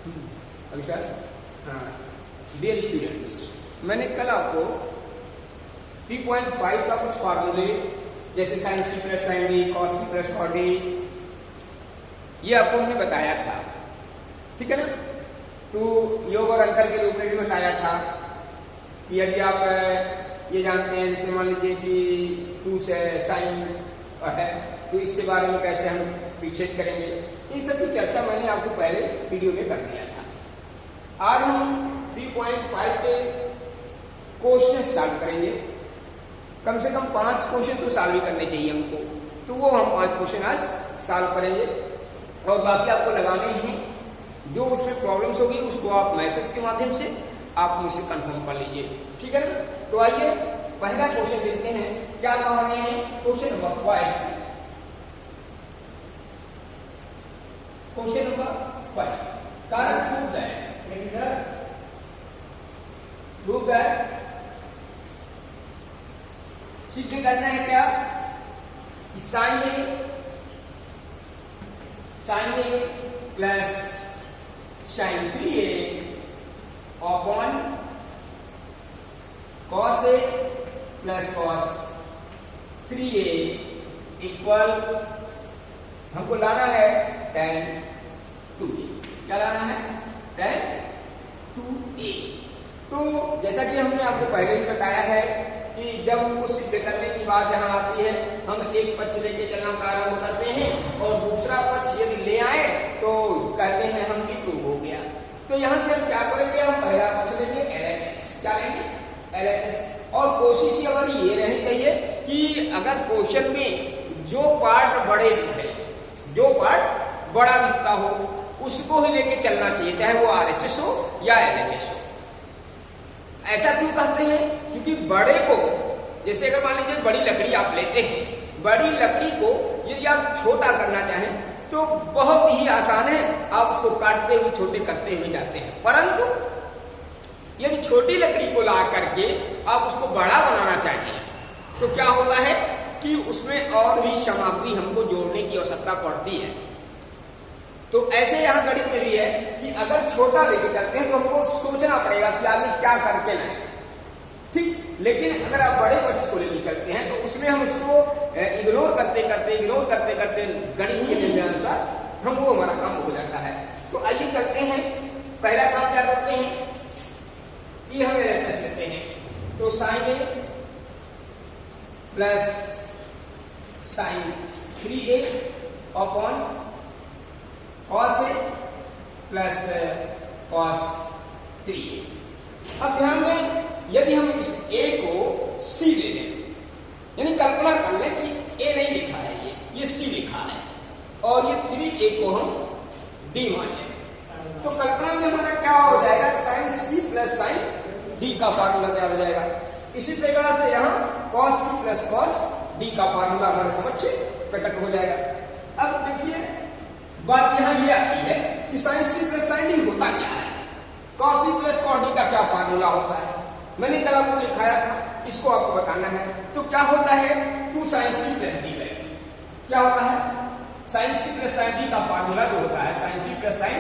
नमस्कार। हाँ, dear students, मैंने कल आपको 3.5 का कुछ फार्मूले जैसे sine C plus sine D, cos C plus cos D, ये आपको हमने बताया था, ठीक है ना। तो योग और अंतर के रूप में भी बताया था कि यदि आप ये जानते हैं, जैसे मान लीजिए कि 2 से साइन है, तो इसके बारे में कैसे हम पीछे करेंगे, इन सब की चर्चा मैंने आपको पहले वीडियो में कर दिया था। आज हम 3.5 के क्वेश्चन सॉल्व करेंगे। कम से कम 5 क्वेश्चन तो सॉल्व ही करने चाहिए हमको, तो वो हम 5 क्वेश्चन आज सॉल्व करेंगे और बाकी आपको लगाने हैं। जो उसमें प्रॉब्लम्स होगी उसको आप मैसेज के माध्यम से आप मुझसे कंफर्म कर लीजिए, ठीक है ना। तो आइए पहला क्वेश्चन देखते हैं, क्या कह रहे हैं। क्वेश्चन नंबर 5, क्वेश्चन नंबर 5, कारण प्रूव दैट सिद्ध करना है क्या, sine A plus sine 3a upon cos A plus cos 3a equal, हमको लाना है tan 2a। क्या लाना है, tan 2a। तो जैसा कि हमने आपको पहले भी बताया है कि जब हमको सिद्ध करने की बात यहाँ आती है, हम एक पक्ष लेके चलना प्रारंभ करते हैं और दूसरा पक्ष यदि ले आए तो कहते हैं हम भी प्रूव हो गया। तो यहाँ से हम क्या करेंगे, हम पहला पक्ष लेंगे LHS। क्या लेंगे, LHS। और कोशिश हमारी ये रहनी चाहिए कि अगर क्वेश्चन में जो पार्ट बड़े दिखे, जो पार्ट बड़ा दिखता हो, उसको ही लेके चलना चाहिए, चाहे वो RHS हो या LHS हो। ऐसा क्यों कहते हैं, क्योंकि बड़े को, जैसे अगर मान लीजिए बड़ी लकड़ी आप लेते हैं, बड़ी लकड़ी को यदि आप छोटा करना चाहें तो बहुत ही आसान है, आप उसको काटते हुए छोटे करते हुए जाते हैं। परंतु यदि छोटी लकड़ी को ला करके आप उसको बड़ा बनाना चाहें तो क्या होता है कि उसमें और भी सामग्री हमको जोड़ने की आवश्यकता पड़ती है। तो ऐसे यहाँ गणित में भी है कि अगर छोटा लेके चलते हैं तो हमको सोचना पड़ेगा कि आगे क्या करके लाएं, ठीक। लेकिन अगर आप बड़े पक्ष को लेके चलते हैं तो उसमें हम उसको इग्नोर करते करते गणित के नियमानुसार हमको हमारा काम हो जाता है। तो आइए चलते हैं, पहला काम क्या करते हैं कि हम LHS लेते हैं। तो sine A plus sine 3a upon cos A plus cos 3a। अब ध्यान दें, यदि हम इस a को c ले लें, यानी कल्पना कर लें कि a नहीं लिखा है, ये c लिखा है और ये 3a को हम d मान लें, तो कल्पना में हमारा क्या हो जाएगा, sine c plus sine d का फार्मूला तैयार हो जाएगा। इसी प्रकार से यहाँ cos c plus cos d का फार्मूला हमारे समक्ष प्रकट हो जाएगा। अब देखिए बात यहाँ ये आती है कि sine c plus sine d होता क्या है, cos c plus cos d का क्या फार्मूला होता है। मैंने कल आपको लिखाया था, इसको आपको बताना है। तो क्या होता है, 2 sine c plus d by 2। क्या होता है, sine c plus sine d का फार्मूला जो होता है sine c plus sine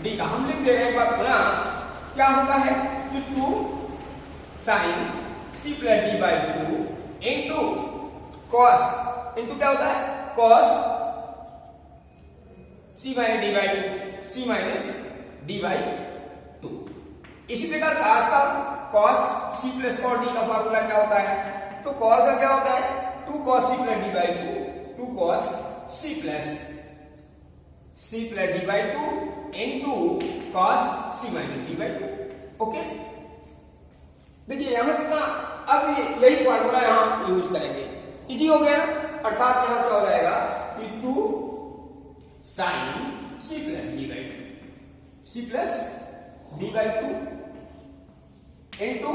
d का, हम लिख दे रहे हैं बात पुनः। क्या होता है कि 2 sine c plus d by 2 into cos, into क्या होता है, cos c minus d by 2, c minus d by 2। इसी प्रकार कास का cos c plus cos d का फार्मूला क्या होता है, तो कॉस का क्या होता है 2 cos c plus d by 2, 2 cos c plus d by 2 into cos c minus d by 2। Okay, देखिए यहां कितना, अब यही फार्मूला यहां यूज करेंगे, इजी हो गया। अर्थात यहां क्या हो जाएगा कि 2 sine c plus d by 2, c plus d by 2 into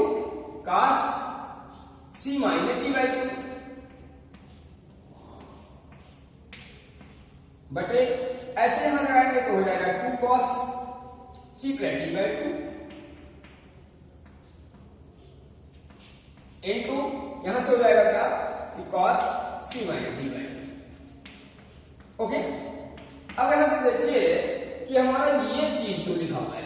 cos c minus d by 2 बटे, ऐसे यहां लगाएंगे तो हो जाएगा 2 cos c plus d by 2 into यहां से हो जाएगा क्या कि cos c minus d by 2। Okay, अब यहां से देखिए कि हमारा ये चीज जो लिखा हुआ है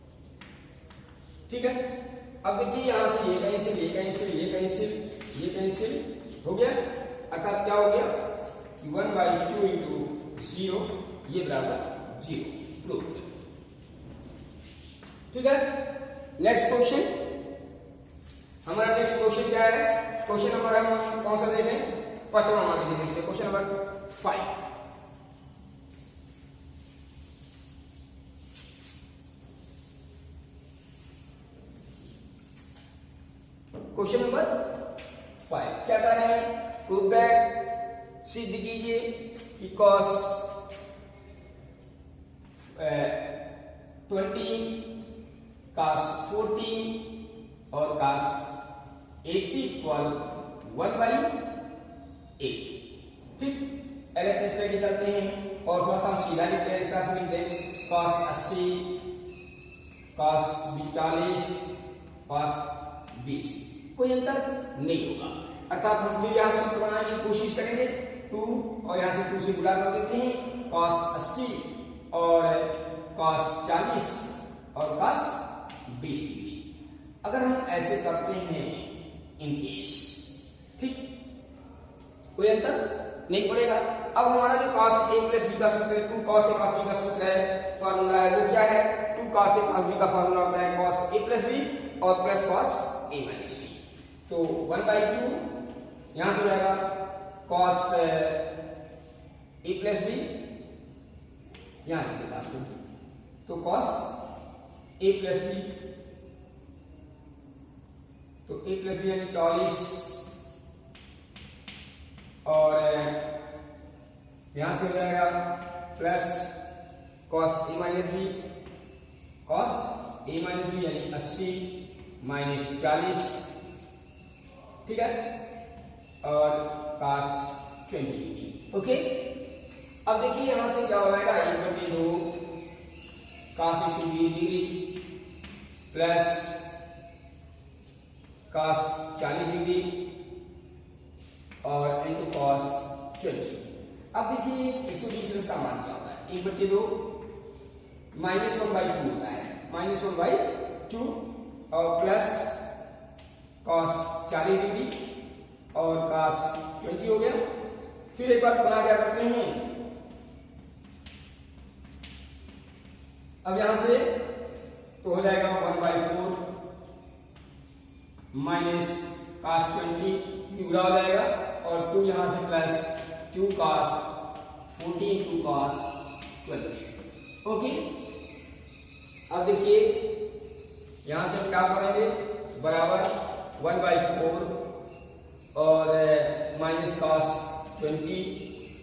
ठीक है। अब देखिए यहां से ये कैंसिल, ये कैंसिल, ये कैंसिल, ये कैंसिल हो गया, अर्थात क्या हो गया कि 1/2 इंटू 0 ये बराबर 0 प्रूव। ठीक है। नेक्स्ट क्वेश्चन, हमारा नेक्स्ट क्वेश्चन क्या है? क्वेश्चन नंबर हम कौन सा देखें? पांचवा मान लीजिए, देखिए क्वेश्चन नंबर 5। क्वेश्चन नंबर 5 क्या कर रहे हैं? प्रूव दैट, सिद्ध कीजिए कि cos 20, cos 40 और cos 80 इक्वल 1/8। ठीक, LHS लेके चलते हैं और थोड़ा सा हम सीधा लिखते हैं, इस तरह से लिखते हैं cos 80, cos 40, cos 20, कोई अंतर नहीं होगा। अर्थात हम फिर यहां सूत्र बनाने की कोशिश करेंगे, 2 और यहां से 2 से गुणा कर देते हैं, cos 80 और cos 40 और cos 20 डिग्री। अगर हम ऐसे करते हैं इन केस, ठीक, कोई अंतर नहीं पड़ेगा। अब हमारा जो cos a प्लस b का सूत्र है, 2 cos a cos b का सूत्र है, फार्मूला है, वो क्या है? 2 cos a cos b का फार्मूला होता है cos a प्लस b और plus cos a minus b। तो 1/2 यहां से हो जाएगा cos a प्लस b, यहां लिख देता हूं, तो cos a प्लस b, तो a प्लस b यानी 40 और यहां से हो जाएगा plus cos a minus b, cos a minus b यानी 80 माइनस 40, ठीक है, और cos 20 डिग्री। ओके, अब देखिए यहां से क्या हो जाएगा, 1/2 cos 120 degree plus cos 40 degree और इनटू cos 20। अब देखिए 120 इसका मान क्या होता है? 1/2 -1/2 होता है, -1/2 और प्लस cos 40 डिग्री और cos 20 हो गया। फिर एक बार पुनः क्या करते हैं, अब यहां से तो हो जाएगा 1/4 माइनस cos 20 पूरा हो जाएगा और 2 यहां से plus 2 cos 40 into cos 20। Okay, अब देखिए यहां से क्या करेंगे, बराबर 1/4 और माइनस cos 20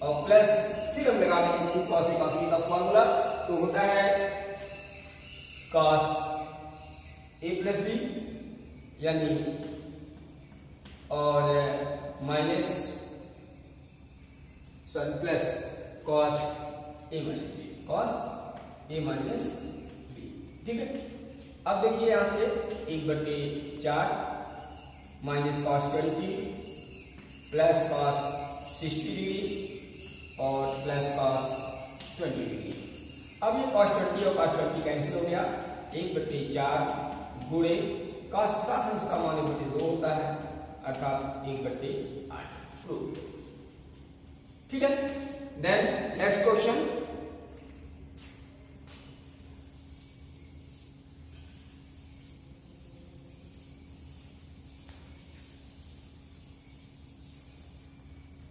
और प्लस फिर हम लगा देंगे 2 cos a cos b का फॉर्मूला, तो होता है cos a प्लस b यानी और minus plus cos a minus b, cos a minus b। ठीक है। अब देखिए यहां से 1/4 minus cos 20 plus cos 60 degree और प्लस cos 20 डिग्री। अब ये cos 20 और cos 20 कैंसिल हो गया, 1/4 गुणे cos का अंश का मान 1/2 होता है, अर्थात 1/8 प्रूव। ठीक है। देन नेक्स्ट क्वेश्चन,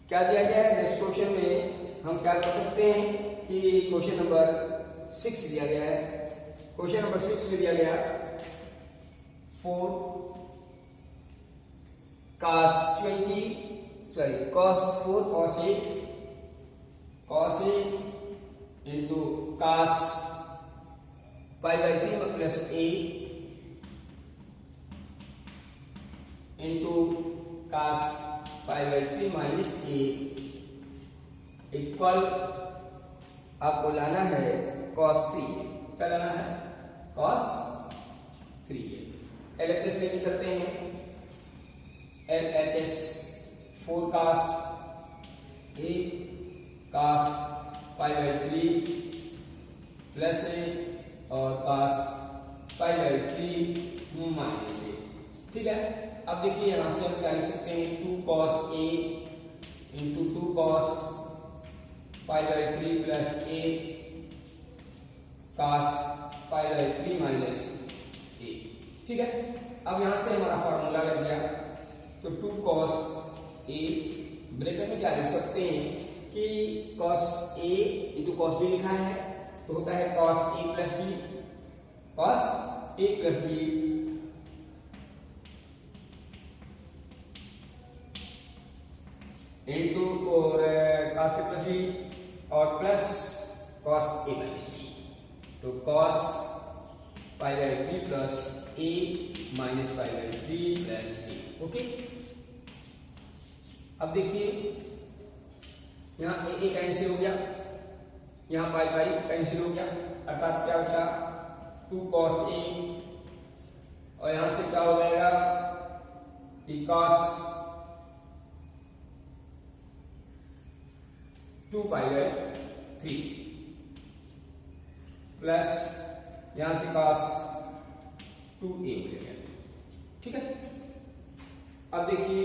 क्या दिया गया है? नेक्स्ट क्वेश्चन में हम क्या कर सकते हैं कि क्वेश्चन नंबर 6 दिया गया है। क्वेश्चन नंबर 6 में दिया गया 4 cos 4 cos 8 into cos π/3 plus a into cos π/3 minus a equal आपको लाना है cos 3। क्या लाना है? cos 3। LHS लेके चलते हैं, LHS 4 cos a cos π/3 plus a और cos π/3 माइनस ए। ठीक है, अब देखिए यहां से हम क्या लिख सकते हैं, 2 cos a into 2 cos pi by 3 plus a cos pi by 3 minus a। ठीक है, अब यहां से हमारा फॉर्मूला लग गया, तो 2 cos a ब्रैकेट में क्या लिख सकते हैं कि cos a into cos b लिखा है तो होता है cos a plus b, cos a plus b into और cos a प्लस b और plus cos a minus b, तो cos pi by 3 plus a minus pi by 3 plus a। Okay, अब देखिए यहां ए कैंसिल हो गया, यहां पाई पाई कैंसिल हो गया, अर्थात क्या बचा 2 cos a और यहां से क्या हो जाएगा कि cos 2 पाई बाई 3 प्लस यहां से cos 2a हो जाएगा। ठीक है, अब देखिए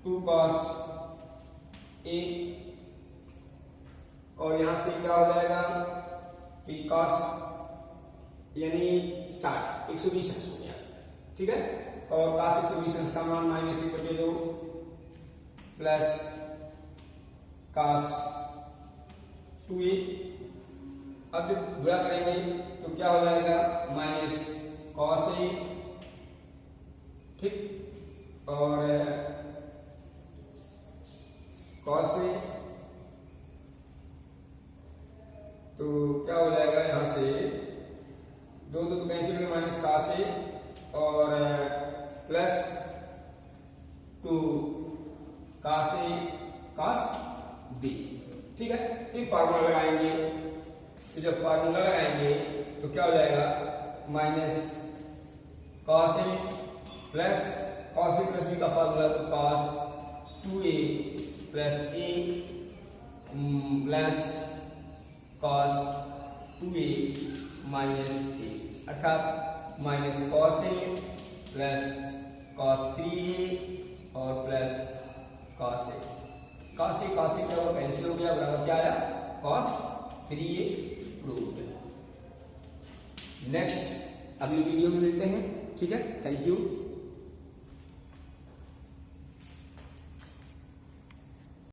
2 cos a और यहां से क्या हो जाएगा कि cos यानी 60 120 अंश हो गया। ठीक है, और cos 120 अंश का मान माइनस 1/2 प्लस cos 2a। अब जब गुणा करेंगे तो क्या हो जाएगा माइनस cos a, ठीक, और cos a तो क्या हो जाएगा यहां से 2 तो कैंसिल हो गए, माइनस cos a और plus 2 cos a cos b। ठीक है, फिर फार्मूला लगाएंगे, तो जब फार्मूला लगाएंगे तो क्या हो जाएगा minus cos a plus cos a plus b का फार्मूला तो cos 2a plus a plus cos 2a minus a, अर्थात minus cos a plus cos 3a और plus cos a। cos a क्या हुआ, कैंसिल हो गया, बराबर क्या आया cos 3a प्रूव्ड। नेक्स्ट अगली वीडियो में मिलते हैं। ठीक है, थैंक यू।